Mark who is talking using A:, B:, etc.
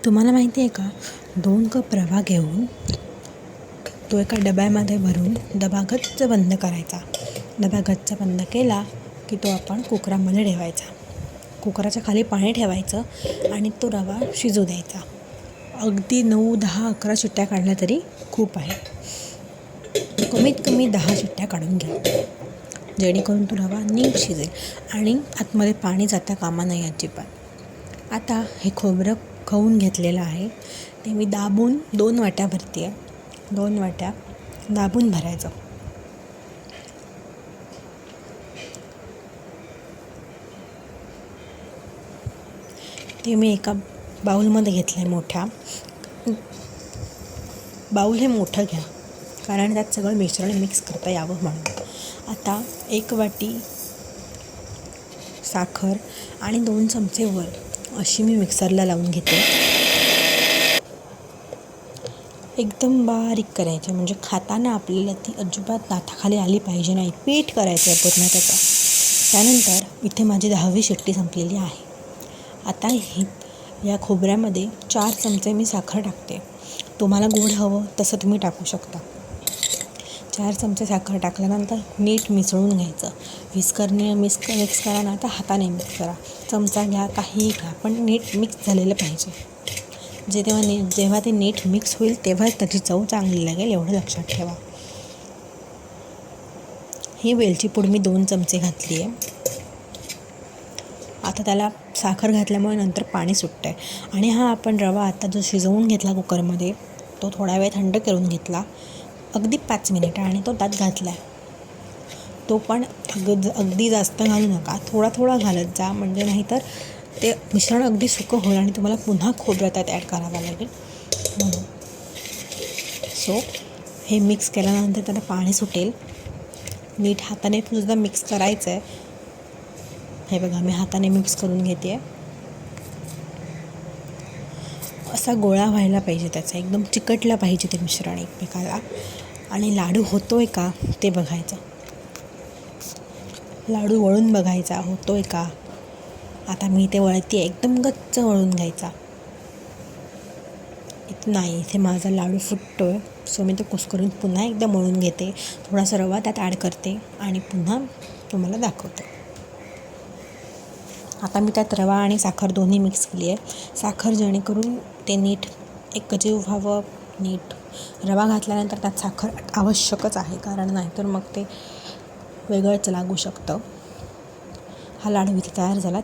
A: तुम्हाला माहिती आहे का, 2 कप रवा घेऊन तो एका डब्यामध्ये भरून डबा गच्च बंद करायचा. डबा गच्च बंद केला की तो आपण कुकरामध्ये ठेवायचा. कुकराच्या खाली पाणी ठेवायचं आणि तो रवा शिजू द्यायचा. अगदी 9, 10, 11 शिट्ट्या काढल्या तरी खूप आहे. कमीत कमी 10 शिट्ट्या काढून घ्या, जेणेकरून तो रवा नीट शिजेल आणि आतमध्ये पाणी जाता कामा नाही अजिबात. आता हे खोबरं खाऊन घेतलेलं आहे ते मी दाबून 2 वाट्या भरते आहे. 2 वाट्या दाबून भरायचं. ते मी एका बाऊलमध्ये घेतलं आहे. मोठ्या बाऊल हे मोठं घ्या, कारण त्यात सगळं मिश्रण मिक्स करता यावं म्हणून. आता 1 वाटी साखर आणि 2 चमचे वर अशी मी मिक्सरला लावून घेते. एकदम बारीक करायचे, म्हणजे खाताना आपल्याला ती अजिबात दाताखाली आली पाहिजे नाही. पीठ करायचं आहे पूर्ण त्याचं. त्यानंतर इथे माझी 10वी शिट्टी संपलेली आहे. आता या खोबऱ्यामध्ये 4 चमचे मी साखर टाकते. तुम्हाला गोड हवं तसं तुम्ही टाकू शकता. 4 चमचे साखर टाकल्यानंतर नीट मिसळून घ्यायचं. मिक्स करा ना, तर हाताने मिक्स करा, चमचा घ्या, काहीही घ्या, पण नीट मिक्स झालेलं पाहिजे. जेव्हा ते नीट मिक्स होईल तेव्हा त्याची चव चांगली लागेल, एवढं लक्षात ठेवा. ही वेलची पूड मी 2 चमचे घातली आहे. आता त्याला साखर घातल्यामुळे नंतर पाणी सुटतं आहे. आणि आपण रवा आता जो शिजवून घेतला कुकरमध्ये, तो थोडा वेळ थंड करून घेतला, अगदी 5 मिनिटं, आणि तो त्यात घातला आहे. तो पण अगदी जास्त घालू नका, थोडा थोडा घालत जा, म्हणजे नाहीतर ते मिश्रण अगदी सुकं होईल आणि तुम्हाला पुन्हा खोबरं त्यात ॲड करावं लागेल म्हणून. सो हे मिक्स केल्यानंतर त्याला पाणी सुटेल. नीट हाताने सुद्धा मिक्स करायचं आहे. हे बघा, मी हाताने मिक्स करून घेते आहे. असा गोळा व्हायला पाहिजे त्याचा, एकदम चिकटला पाहिजे ते मिश्रण एकमेकाला. आणि लाडू होतोय का ते बघायचं. लाडू वळून बघायचा होतोय का. आता मी ते वळते, एकदम गच्च वळून घ्यायचा. नाही, इथे माझा लाडू फुटतोय, सो मी तो कुस्करून पुन्हा एकदा मळून घेते. थोडासा रवा त्यात ॲड करते आणि पुन्हा तुम्हाला दाखवते. आता मी त्यात रवा आणि साखर दोन्ही मिक्स केली आहे. साखर जेणेकरून ते नीट एकजीव व्हावं. नीट रवा घातल्यानंतर त्यात साखर आवश्यकच आहे, कारण नाहीतर मग ते वेगळंच लागू शकतं. हा लाडू इथे तयार झाला.